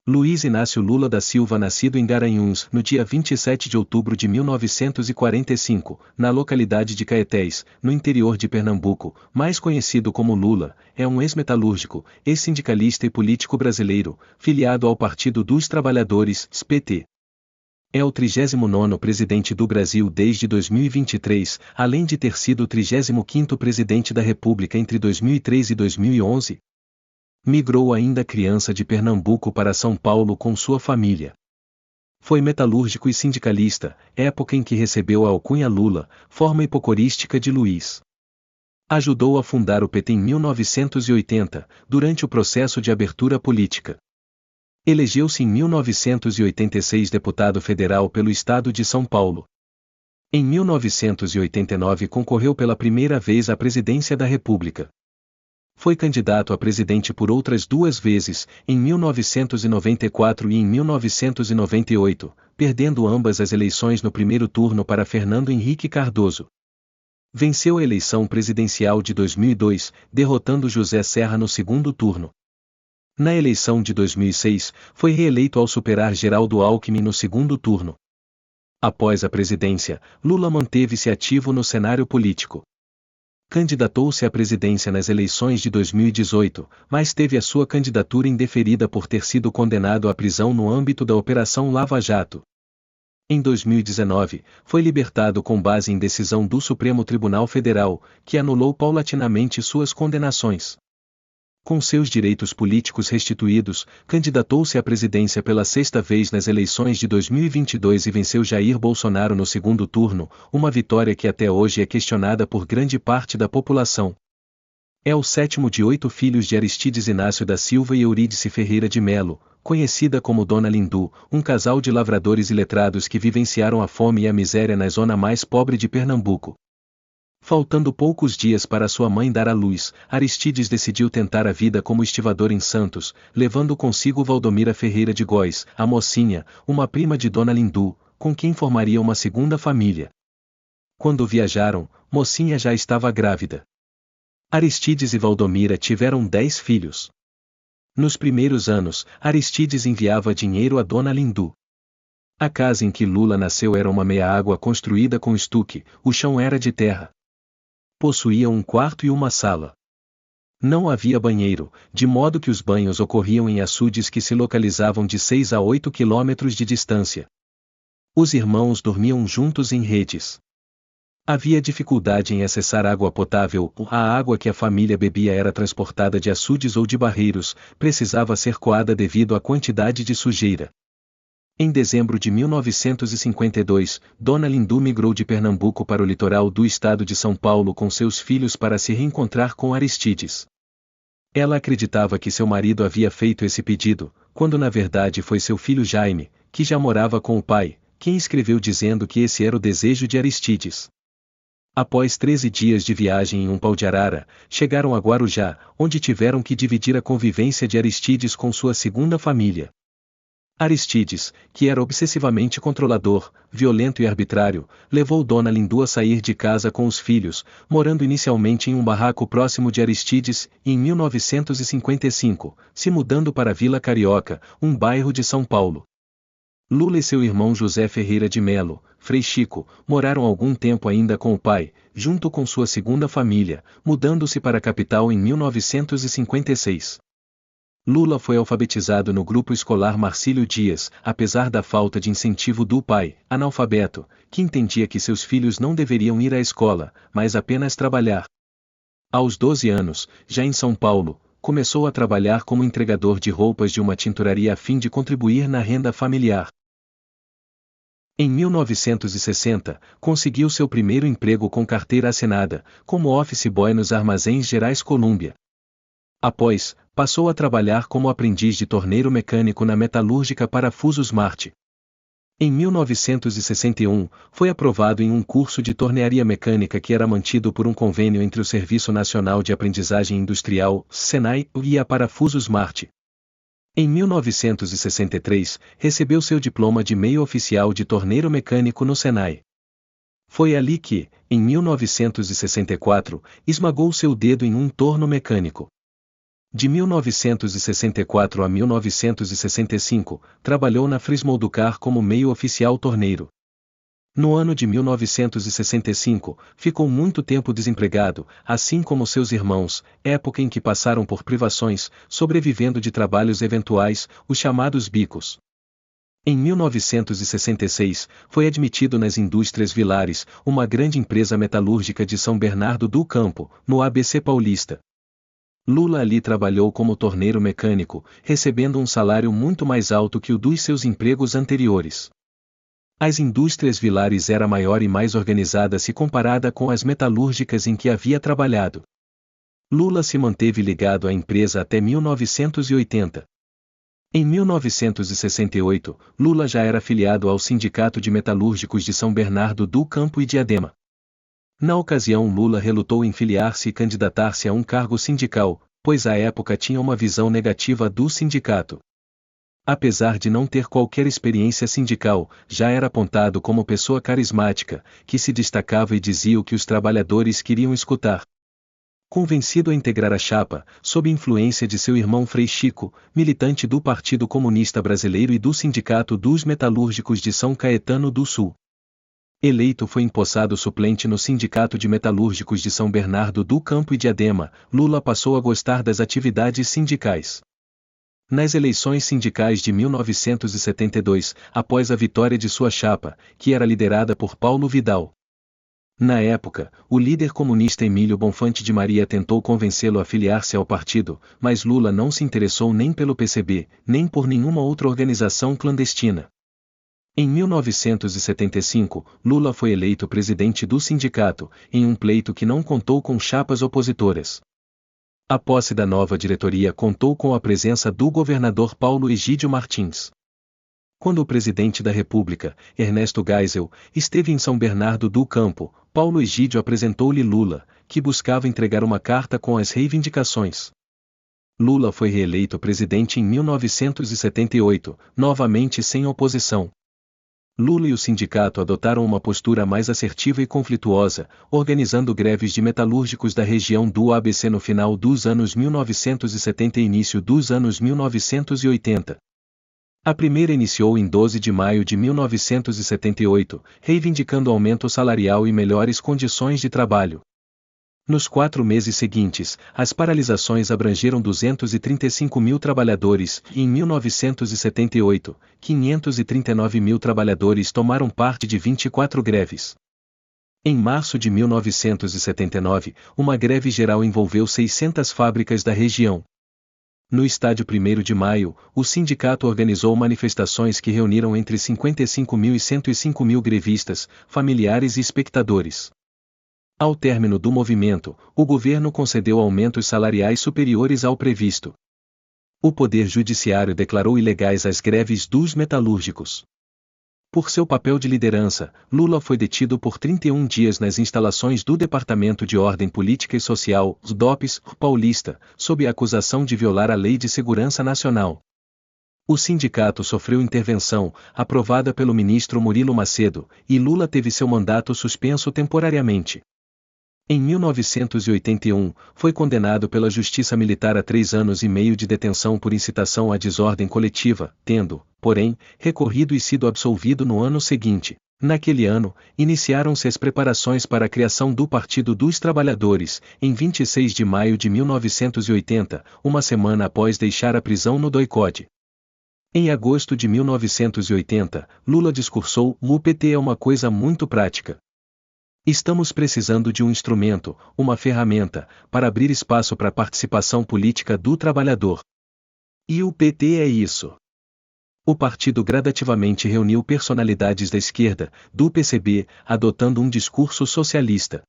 Luiz Inácio Lula da Silva, nascido em Garanhuns, no dia 27 de outubro de 1945, na localidade de Caetés, no interior de Pernambuco, mais conhecido como Lula, é um ex-metalúrgico, ex-sindicalista e político brasileiro, filiado ao Partido dos Trabalhadores, PT. É o 39º presidente do Brasil desde 2023, além de ter sido o 35º presidente da República entre 2003 e 2011. Migrou ainda criança de Pernambuco para São Paulo com sua família. Foi metalúrgico e sindicalista, época em que recebeu a alcunha Lula, forma hipocorística de Luiz. Ajudou a fundar o PT em 1980, durante o processo de abertura política. Elegeu-se em 1986 deputado federal pelo estado de São Paulo. Em 1989 concorreu pela primeira vez à presidência da República. Foi candidato a presidente por outras 2 vezes, em 1994 e em 1998, perdendo ambas as eleições no primeiro turno para Fernando Henrique Cardoso. Venceu a eleição presidencial de 2002, derrotando José Serra no segundo turno. Na eleição de 2006, foi reeleito ao superar Geraldo Alckmin no segundo turno. Após a presidência, Lula manteve-se ativo no cenário político. Candidatou-se à presidência nas eleições de 2018, mas teve a sua candidatura indeferida por ter sido condenado à prisão no âmbito da Operação Lava Jato. Em 2019, foi libertado com base em decisão do Supremo Tribunal Federal, que anulou paulatinamente suas condenações. Com seus direitos políticos restituídos, candidatou-se à presidência pela 6ª vez nas eleições de 2022 e venceu Jair Bolsonaro no segundo turno, uma vitória que até hoje é questionada por grande parte da população. É o 7º de 8 filhos de Aristides Inácio da Silva e Eurídice Ferreira de Melo, conhecida como Dona Lindu, um casal de lavradores iletrados que vivenciaram a fome e a miséria na zona mais pobre de Pernambuco. Faltando poucos dias para sua mãe dar à luz, Aristides decidiu tentar a vida como estivador em Santos, levando consigo Valdomira Ferreira de Góes, a mocinha, uma prima de Dona Lindu, com quem formaria uma segunda família. Quando viajaram, mocinha já estava grávida. Aristides e Valdomira tiveram 10 filhos. Nos primeiros anos, Aristides enviava dinheiro a Dona Lindu. A casa em que Lula nasceu era uma meia-água construída com estuque, o chão era de terra. Possuía um quarto e uma sala. Não havia banheiro, de modo que os banhos ocorriam em açudes que se localizavam de 6 a 8 quilômetros de distância. Os irmãos dormiam juntos em redes. Havia dificuldade em acessar água potável, a água que a família bebia era transportada de açudes ou de barreiros, precisava ser coada devido à quantidade de sujeira. Em dezembro de 1952, Dona Lindu migrou de Pernambuco para o litoral do estado de São Paulo com seus filhos para se reencontrar com Aristides. Ela acreditava que seu marido havia feito esse pedido, quando na verdade foi seu filho Jaime, que já morava com o pai, quem escreveu dizendo que esse era o desejo de Aristides. Após 13 dias de viagem em um pau de arara, chegaram a Guarujá, onde tiveram que dividir a convivência de Aristides com sua segunda família. Aristides, que era obsessivamente controlador, violento e arbitrário, levou Dona Lindu a sair de casa com os filhos, morando inicialmente em um barraco próximo de Aristides, e em 1955, se mudando para Vila Carioca, um bairro de São Paulo. Lula e seu irmão José Ferreira de Melo, Frei Chico, moraram algum tempo ainda com o pai, junto com sua segunda família, mudando-se para a capital em 1956. Lula foi alfabetizado no grupo escolar Marcílio Dias, apesar da falta de incentivo do pai, analfabeto, que entendia que seus filhos não deveriam ir à escola, mas apenas trabalhar. Aos 12 anos, já em São Paulo, começou a trabalhar como entregador de roupas de uma tinturaria a fim de contribuir na renda familiar. Em 1960, conseguiu seu primeiro emprego com carteira assinada, como office boy nos Armazéns Gerais Colúmbia. Após, passou a trabalhar como aprendiz de torneiro mecânico na metalúrgica Parafusos Marte. Em 1961, foi aprovado em um curso de tornearia mecânica que era mantido por um convênio entre o Serviço Nacional de Aprendizagem Industrial, SENAI, e a Parafusos Marte. Em 1963, recebeu seu diploma de meio oficial de torneiro mecânico no SENAI. Foi ali que, em 1964, esmagou seu dedo em um torno mecânico. De 1964 a 1965, trabalhou na Frismolducar como meio-oficial torneiro. No ano de 1965, ficou muito tempo desempregado, assim como seus irmãos, época em que passaram por privações, sobrevivendo de trabalhos eventuais, os chamados bicos. Em 1966, foi admitido nas Indústrias Vilares, uma grande empresa metalúrgica de São Bernardo do Campo, no ABC Paulista. Lula ali trabalhou como torneiro mecânico, recebendo um salário muito mais alto que o dos seus empregos anteriores. As Indústrias Vilares era maior e mais organizada se comparada com as metalúrgicas em que havia trabalhado. Lula se manteve ligado à empresa até 1980. Em 1968, Lula já era filiado ao Sindicato de Metalúrgicos de São Bernardo do Campo e Diadema. Na ocasião, Lula relutou em filiar-se e candidatar-se a um cargo sindical, pois à época tinha uma visão negativa do sindicato. Apesar de não ter qualquer experiência sindical, já era apontado como pessoa carismática, que se destacava e dizia o que os trabalhadores queriam escutar. Convencido a integrar a chapa, sob influência de seu irmão Frei Chico, militante do Partido Comunista Brasileiro e do Sindicato dos Metalúrgicos de São Caetano do Sul. Eleito, foi empossado suplente no Sindicato de Metalúrgicos de São Bernardo do Campo e Diadema. Lula passou a gostar das atividades sindicais. Nas eleições sindicais de 1972, após a vitória de sua chapa, que era liderada por Paulo Vidal. Na época, o líder comunista Emílio Bonfante de Maria tentou convencê-lo a filiar-se ao partido, mas Lula não se interessou nem pelo PCB, nem por nenhuma outra organização clandestina. Em 1975, Lula foi eleito presidente do sindicato, em um pleito que não contou com chapas opositoras. A posse da nova diretoria contou com a presença do governador Paulo Egídio Martins. Quando o presidente da República, Ernesto Geisel, esteve em São Bernardo do Campo, Paulo Egídio apresentou-lhe Lula, que buscava entregar uma carta com as reivindicações. Lula foi reeleito presidente em 1978, novamente sem oposição. Lula e o sindicato adotaram uma postura mais assertiva e conflituosa, organizando greves de metalúrgicos da região do ABC no final dos anos 1970 e início dos anos 1980. A primeira iniciou em 12 de maio de 1978, reivindicando aumento salarial e melhores condições de trabalho. Nos 4 meses seguintes, as paralisações abrangeram 235 mil trabalhadores e em 1978, 539 mil trabalhadores tomaram parte de 24 greves. Em março de 1979, uma greve geral envolveu 600 fábricas da região. No estádio 1º de Maio, o sindicato organizou manifestações que reuniram entre 55 mil e 105 mil grevistas, familiares e espectadores. Ao término do movimento, o governo concedeu aumentos salariais superiores ao previsto. O Poder Judiciário declarou ilegais as greves dos metalúrgicos. Por seu papel de liderança, Lula foi detido por 31 dias nas instalações do Departamento de Ordem Política e Social, DOPS, Paulista, sob a acusação de violar a Lei de Segurança Nacional. O sindicato sofreu intervenção, aprovada pelo ministro Murilo Macedo, e Lula teve seu mandato suspenso temporariamente. Em 1981, foi condenado pela Justiça Militar a 3 anos e meio de detenção por incitação à desordem coletiva, tendo, porém, recorrido e sido absolvido no ano seguinte. Naquele ano, iniciaram-se as preparações para a criação do Partido dos Trabalhadores, em 26 de maio de 1980, uma semana após deixar a prisão no doicode. Em agosto de 1980, Lula discursou: "O PT é uma coisa muito prática. Estamos precisando de um instrumento, uma ferramenta, para abrir espaço para a participação política do trabalhador. E o PT é isso." O partido gradativamente reuniu personalidades da esquerda, do PCB, adotando um discurso socialista.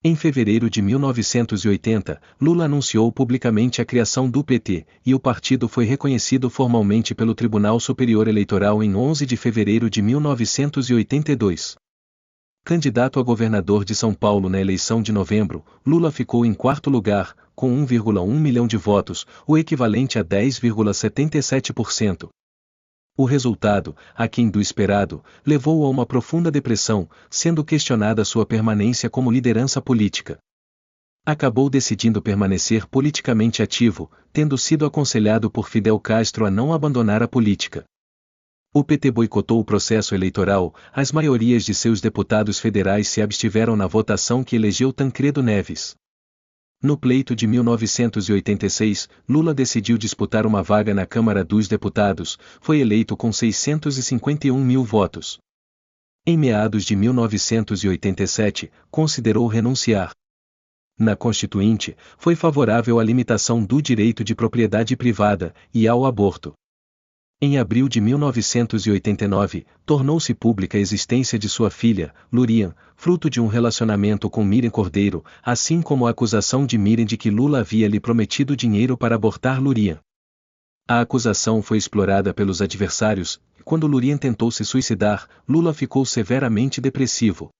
Em fevereiro de 1980, Lula anunciou publicamente a criação do PT, e o partido foi reconhecido formalmente pelo Tribunal Superior Eleitoral em 11 de fevereiro de 1982. Candidato a governador de São Paulo na eleição de novembro, Lula ficou em 4º lugar, com 1,1 milhão de votos, o equivalente a 10,77%. O resultado, aquém do esperado, levou a uma profunda depressão, sendo questionada sua permanência como liderança política. Acabou decidindo permanecer politicamente ativo, tendo sido aconselhado por Fidel Castro a não abandonar a política. O PT boicotou o processo eleitoral, as maiorias de seus deputados federais se abstiveram na votação que elegeu Tancredo Neves. No pleito de 1986, Lula decidiu disputar uma vaga na Câmara dos Deputados, foi eleito com 651 mil votos. Em meados de 1987, considerou renunciar. Na Constituinte, foi favorável à limitação do direito de propriedade privada e ao aborto. Em abril de 1989, tornou-se pública a existência de sua filha, Lurian, fruto de um relacionamento com Miriam Cordeiro, assim como a acusação de Miriam de que Lula havia lhe prometido dinheiro para abortar Lurian. A acusação foi explorada pelos adversários, e quando Lurian tentou se suicidar, Lula ficou severamente depressivo.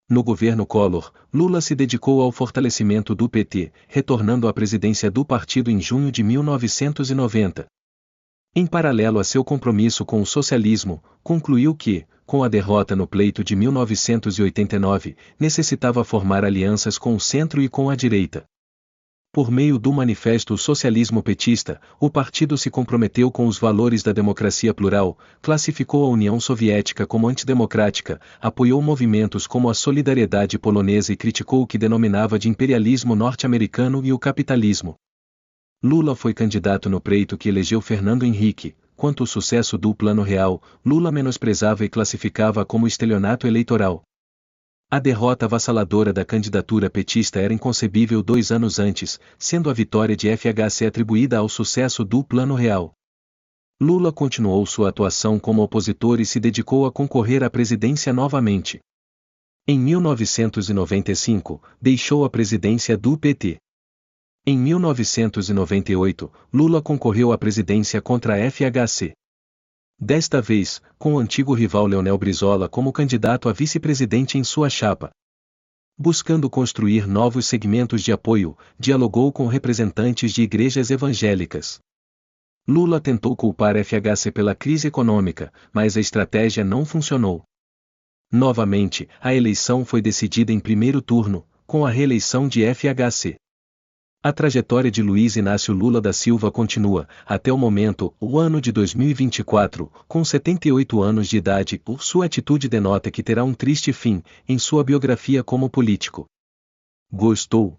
No governo Collor, Lula se dedicou ao fortalecimento do PT, retornando à presidência do partido em junho de 1990. Em paralelo a seu compromisso com o socialismo, concluiu que, com a derrota no pleito de 1989, necessitava formar alianças com o centro e com a direita. Por meio do Manifesto Socialismo Petista, o partido se comprometeu com os valores da democracia plural, classificou a União Soviética como antidemocrática, apoiou movimentos como a Solidariedade Polonesa e criticou o que denominava de imperialismo norte-americano e o capitalismo. Lula foi candidato no pleito que elegeu Fernando Henrique. Quanto ao sucesso do Plano Real, Lula menosprezava e classificava como estelionato eleitoral. A derrota avassaladora da candidatura petista era inconcebível 2 anos antes, sendo a vitória de FHC atribuída ao sucesso do Plano Real. Lula continuou sua atuação como opositor e se dedicou a concorrer à presidência novamente. Em 1995, deixou a presidência do PT. Em 1998, Lula concorreu à presidência contra a FHC. Desta vez, com o antigo rival Leonel Brizola como candidato a vice-presidente em sua chapa. Buscando construir novos segmentos de apoio, dialogou com representantes de igrejas evangélicas. Lula tentou culpar a FHC pela crise econômica, mas a estratégia não funcionou. Novamente, a eleição foi decidida em primeiro turno, com a reeleição de FHC. A trajetória de Luiz Inácio Lula da Silva continua, até o momento, o ano de 2024, com 78 anos de idade. Sua atitude denota que terá um triste fim, em sua biografia como político. Gostou?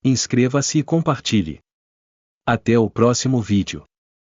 Inscreva-se e compartilhe. Até o próximo vídeo.